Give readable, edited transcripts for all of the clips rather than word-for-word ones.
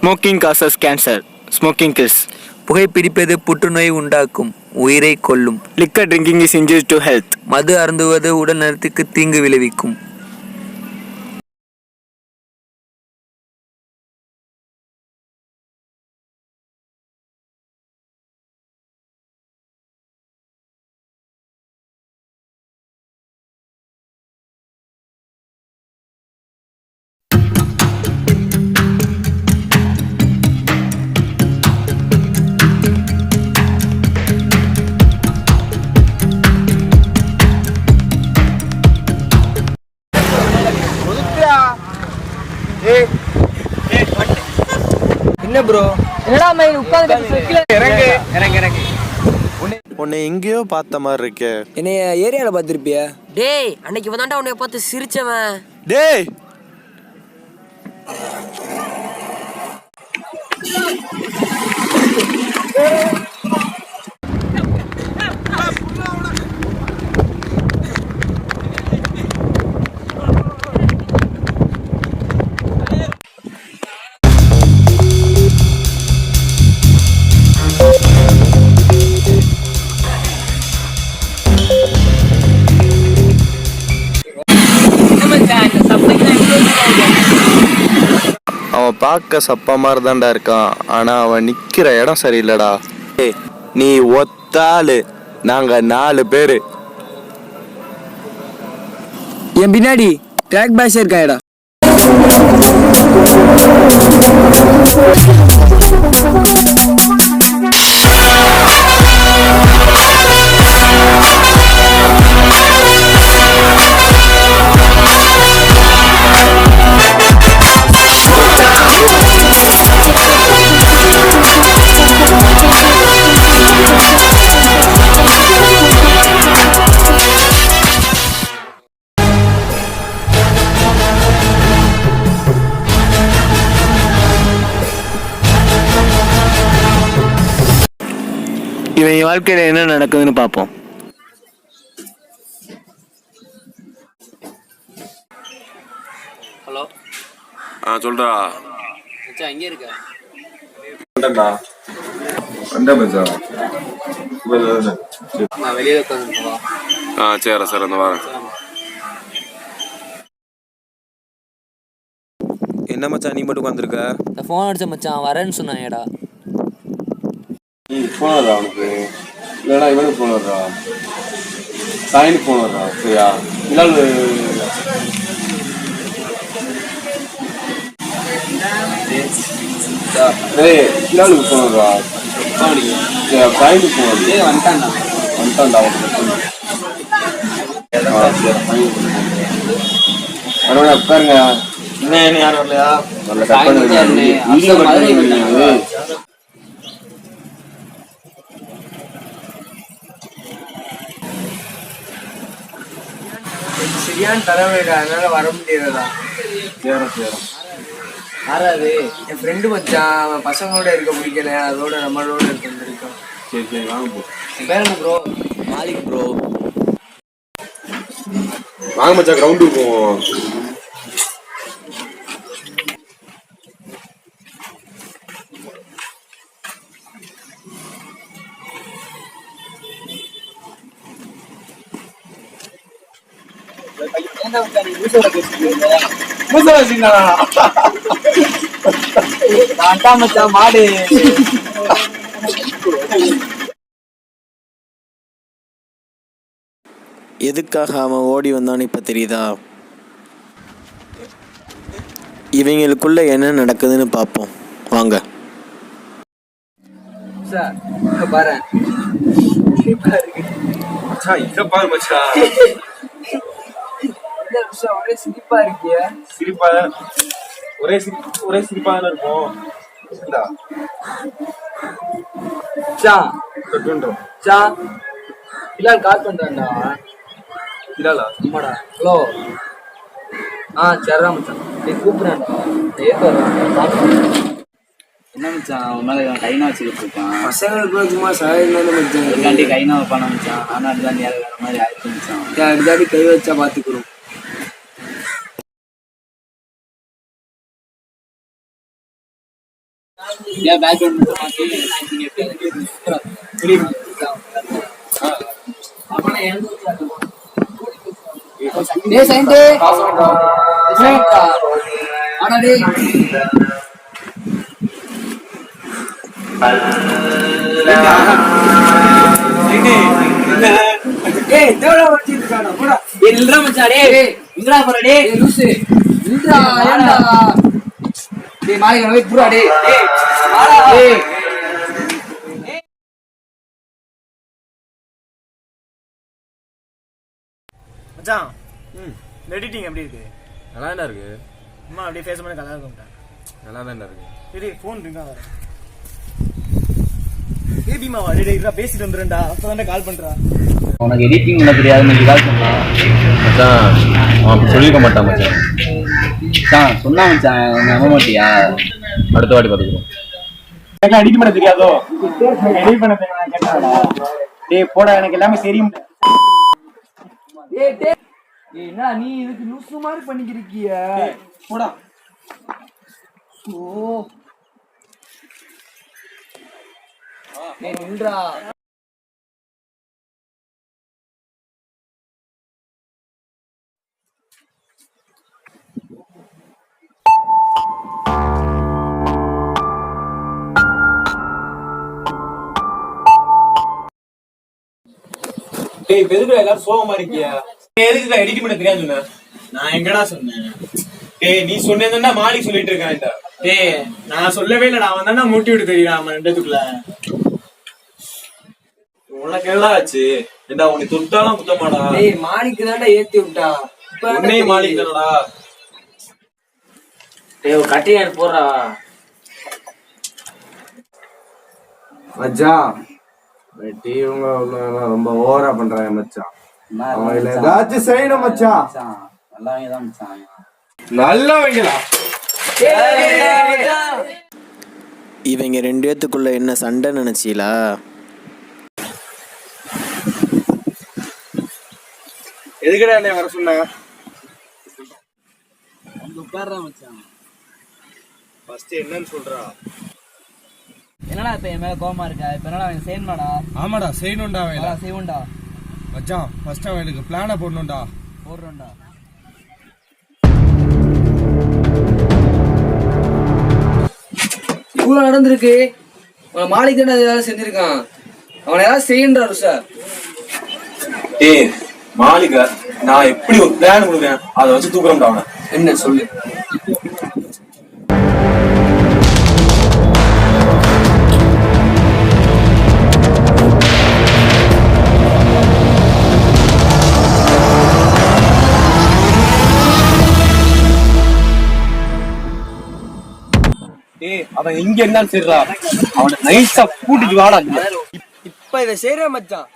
Smoking causes cancer. Smoking kills. புகைப்பிடிப்பது புற்றுநோய் உண்டாக்கும், உயிரை கொல்லும். Liquor drinking is injurious to health. மது அருந்துவது உடல் நலத்துக்கு தீங்கு விளைவிக்கும். என்ன ப்ரோ, என்னடா மயில் உட்கார்ந்து இறங்கு இறங்கு இறங்கு. உன்னை எங்கேயோ பார்த்த மாதிரி இருக்கே. என்னைய ஏரியால பார்த்திருப்பிய? டேய், அன்னைக்கு வந்தாண்டா உன்னைய பார்த்து சிரிச்சவன். டேய், அவன் பார்க்க சப்பா மாதிரி தான்டா இருக்கான். ஆனா அவன் நிக்கிற இடம் சரியில்லடா. நீ ஒத்தாளு, நாங்க 4 பேரு. என் பின்னாடி ட்ராக் பேஷ் இருக்காயடா. இவன் வாழ்க்கையில என்ன நடக்குதுன்னு பார்ப்போம். ஹலோ. சொல்றா. மச்சான் எங்க இருக்க? நான் வெளியில உட்கார்ந்துருக்கேன். சரி சார், அந்த வாரம். என்ன மச்சான் நீ மட்டும் உட்காந்துருக்க? நான் ஃபோன் அடிச்ச மச்சான், வரேன்னு சொன்னாங்கடா. ஃபோன் வருதா அவனுக்கு? இல்லைடா இவனுக்கு ஃபோன் வருதா? சாயனுக்கு ஃபோன் வருதா? சரியா இல்லால் இல்லாளுக்கு ஃபோன் வருதா? சாயனுக்கு ஃபோன் வருது. வந்துட்டான்டா அவனுக்கு உட்காருங்க. என்ன யாரும் வரலையா? சரியான தலைவலிடா, அதனால வர முடியாதா? யாராவது என் ஃப்ரெண்டு மச்சான், அவன் பசங்களோட இருக்க பிடிக்கல, அதோட நம்மளோட இருக்கான். சரி வாங்க போ. பேர் என்ன ப்ரோ? மாலிக் ப்ரோ. வாங்க மச்சான், கிரவுண்டுக்கு போவோம். மாடு எதுக்காக அவன் ஓடி வந்தான்னு இப்ப தெரியுதா? இவங்களுக்குள்ள என்ன நடக்குதுன்னு பார்ப்போம் வாங்க. சார் பாரு, இத பாரு மச்சான். ஒரே சிரிப்பா இருக்கிய. சிரிப்பா ஒரே சிரிப்பா இருக்கும். இல்லால் கால் பண்றான்டா. இல்லாலா? ஆமாடா. ஹலோ. சரிடா மச்சான், நீ கூப்பிடுறான்டா. ஏத்து வர்றான். என்ன மச்சான் ஒரு நாள் கைனா வச்சுக்கிட்டு இருக்கான். பசங்களுக்கு சும்மா சாயிரம் மச்சான். அதுக்காண்டி கைனா வைப்பான மச்சான். ஆனால் அதுதான் வேற மாதிரி ஆயிடுச்சு மச்சான். அடிதாடி கை வச்சா பார்த்துக்கிறோம். ஏன் பேக்ரவுண்ட் மட்டும் மாற்றி மச்சான் இந்த எடிட்டிங் எப்படி இருக்கு? நல்லா தானே இருக்கு. அம்மா அப்படியே ஃபேஸ் பண்ணி கலர் இருக்கும்டா. நல்லா தானே இருக்கு. சரி ஃபோன் ரிங்கா வர. பேபி மாவா டேய் இதா பேசிட்டு வந்துறேன்டா. அப்பதான் கால் பண்றா. உனக்கு எடிட்டிங் பண்ண தெரியாதுன்னு கால் சொன்னா மச்சான் அவன் சொல்லிக்க மாட்டான் மச்சான். மச்சான் சொன்னா மச்சான் நம்ப மாட்டியா? அடுத்த வாட்டி பார்த்துக்கிறோம். எனக்கு எடிட் பண்ண தெரியாதோ? எடிட் பண்ண தெரியாதா கேட்டாடா. டேய் போடா எனக்கு எல்லாமே தெரியும். என்ன நீ இதுக்கு லூசு மாதிரி பண்ணிக்கிறிய? போடா. ஓ நின்றா. டேய் எதுக்குடா எல்லாரும் சோகமா இருக்கியா? எதுக்குடா எடிட் பண்ண தெரியாது சொன்ன? நான் எங்கடா சொன்னேன்? டேய் நீ சொன்னேன்னா மாலி சொல்லிட்டு இருக்கான்டா. டேய் நான் சொல்லவே இல்லடா. அவன் தானே மூட்டி விட்டு தெரியுறான் அவன் ரெண்டுத்துக்குள்ள. உனக்கு என்னடா ஆச்சு? ஏண்டா உன்னை தொட்டாலாம் குத்தமாடா. டேய் மாலிக்கு தான்டா ஏத்தி விட்டா. உன்னையும் மாலிக்கு தானடா. டேய் ஒரு கட்டியான் போறா. மச்சான் இவங்க ரொம்ப ஓவரா பண்றாங்க மச்சான். அவங்கள ஏதாச்சும் செய்யணும் மச்சான். நல்லாவே தான் மச்சான். நல்லவங்களா? இவங்க ரெண்டு பேத்துக்குள்ள என்ன சண்டை நினைச்சீங்களா? எதுக்குடா என்ன வர சொன்ன? உட்கார்றா மச்சான். ஃபர்ஸ்ட் என்னன்னு சொல்றா? என்னடா இப்ப என் மேல கோவமா இருக்கா? இப்ப என்னடா அவன் செய்யணுமாடா? ஆமாடா செய்யணும்டா. அவன் செய்வோம்டா மச்சான் ஃபர்ஸ்ட் அவனுக்கு பிளான போடணும்டா. போடுறோம்டா. இவ்வளவு நடந்திருக்கு. மாலிக் தானே ஏதாவது செஞ்சிருக்கான். அவனை ஏதாவது செய்யன்றாரு சார். டேய் மாலிக நான் எப்படி ஒரு பிளான் கொடுக்குறேன் அதை வச்சு தூக்குறோம்டா அவனை. என்ன சொல்லு? அவன் இங்க இருந்தாலும் சரிடா. அவனை நைஸா கூட்டிட்டு வாடா. இப்ப இதை செய்யற மச்சான்.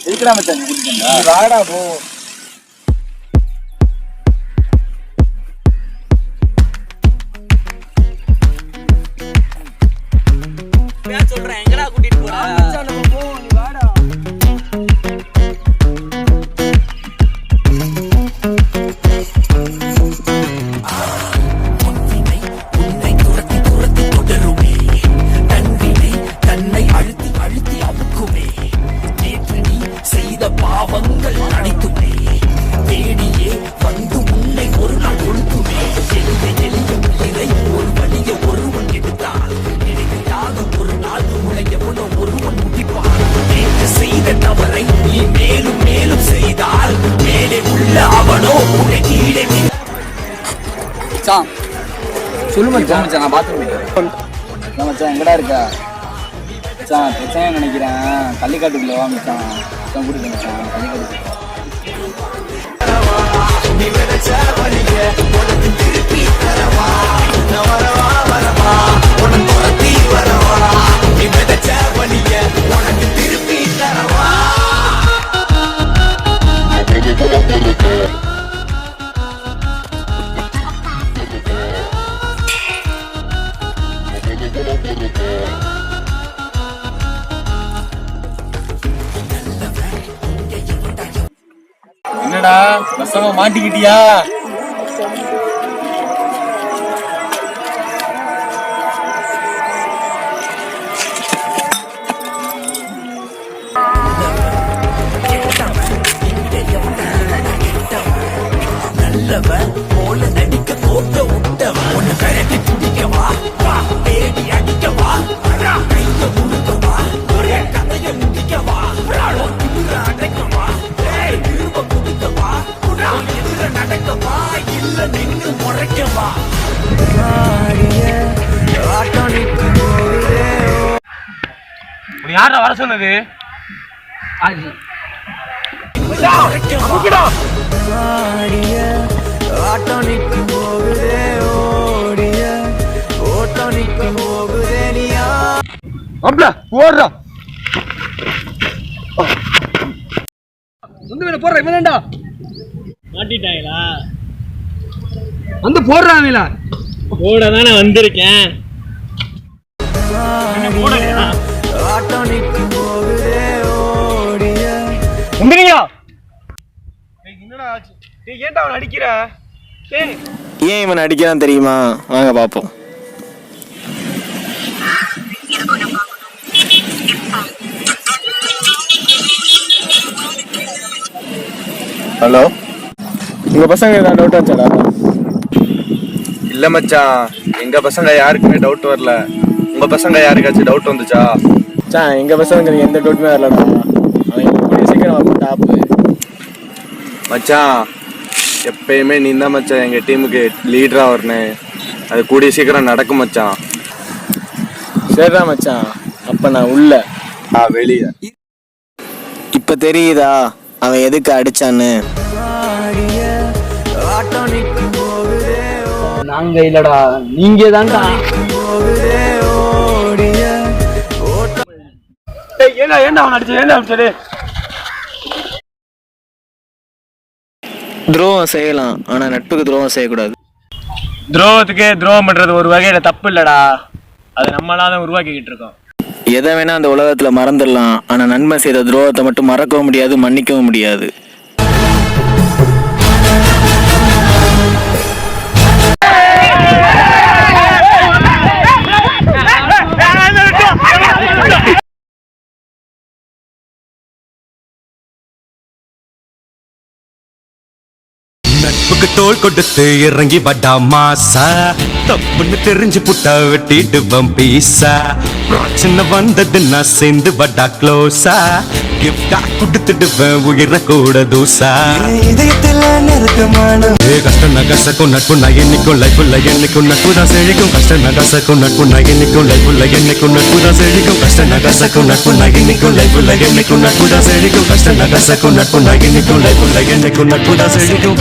எதுக்குடா மச்சான் கூட்டிட்டு வாடா போ. சொல்றேன் எங்கடா கூட்டிட்டு போற? வாடா. சொல்லு மச்சான். மச்சான் நான் பாத்ரூம் மச்சான் எங்கடா இருக்கா? மச்சான் பிரச்சனை நினைக்கிறேன். கள்ளிக்காட்டுக்குள்ள வா மச்சான். மச்சான் கூட்டிட்டு மச்சான் கள்ளிக்காட்டுக்கு. என்னடா என்னடா பசங்க மாட்டிக்கிட்டியா? யாரா வர சொன்னது? மாட்டிட்டாங்களா? வந்து போடுறாங்களா? கூட தானே வந்திருக்கேன். என்னடா ஆச்சு? ஏன்டா அவன் அடிக்கிற? ஏன் இவன் அடிக்கிறான் தெரியுமா? வாங்க பார்ப்போம். ஹலோ, உங்க பசங்க ஏதாவது டவுட் ஆச்சாடா? இல்ல மச்சான், எங்க பசங்க யாருக்குமே டவுட் வரல. உங்க பசங்க யாருக்காச்சும் டவுட் வந்துச்சா? மச்சான் எங்க பசங்க எந்த டவுட்டுமே வரலடா. அவன் கூடிய சீக்கிரம் டாப்பு. மச்சான் எப்பயுமே நீ தான் மச்சான் எங்க டீமுக்கு லீடரா வரணும். அது கூடிய சீக்கிரம் நடக்கும் மச்சான். சரிடா மச்சான், அப்ப நான் உள்ள வெளியே. இப்ப தெரியுதா அவன் எதுக்கு அடிச்சான்னு? நாங்க இல்லடா, நீங்க தான்டா. ஏன்டா அவன் அடிச்சது? ஏன்டா அடிச்சது? துரோகம் செய்யலாம், ஆனா நட்புக்கு துரோகம் செய்யக்கூடாது. துரோகத்துக்கு துரோகம் பண்றது ஒரு வகையில தப்பு இல்லடா. அது நம்மளால உருவாக்கிக்கிட்டு இருக்கோம். எதை வேணா அந்த உலகத்துல மறந்துடலாம், ஆனா நன்மை செய்த துரோகத்தை மட்டும் மறக்கவும் முடியாது, மன்னிக்கவும் முடியாது. நட்புக்கு தோள் கொடுத்து இறங்கி வடா மாசா, தப்புன்னு தெரிஞ்சு புட்டா வெட்டிடுவம் பீசா. பிரச்சனை வந்ததுன்னா சேர்ந்து வடா க்ளோஸா, கிஃப்டா கொடுத்துடுவேன் உயிரை கூட தூசா. இதயத்துல நெருக்கமான கஷ்டம் நகசக்கும் நட்பு நான் என்னைக்கும் லைஃப்ல என்னைக்கும் நட்பு தான் செழிக்கும். கஷ்டம் நகசக்கும் நட்பு நான் என்னைக்கும் லைஃப்ல என்னைக்கும் நட்பு தான் செழிக்கும். கஷ்டம் நகசக்கும் நட்பு நான் என்னைக்கும் லைஃப்ல என்னைக்கும் நட்பு தான் செழிக்கும். கஷ்டம் நகசக்கும் நட்பு நான் என்னைக்கும் லைஃப்ல என்னைக்கும் நட்பு தான் செழிக்கும்.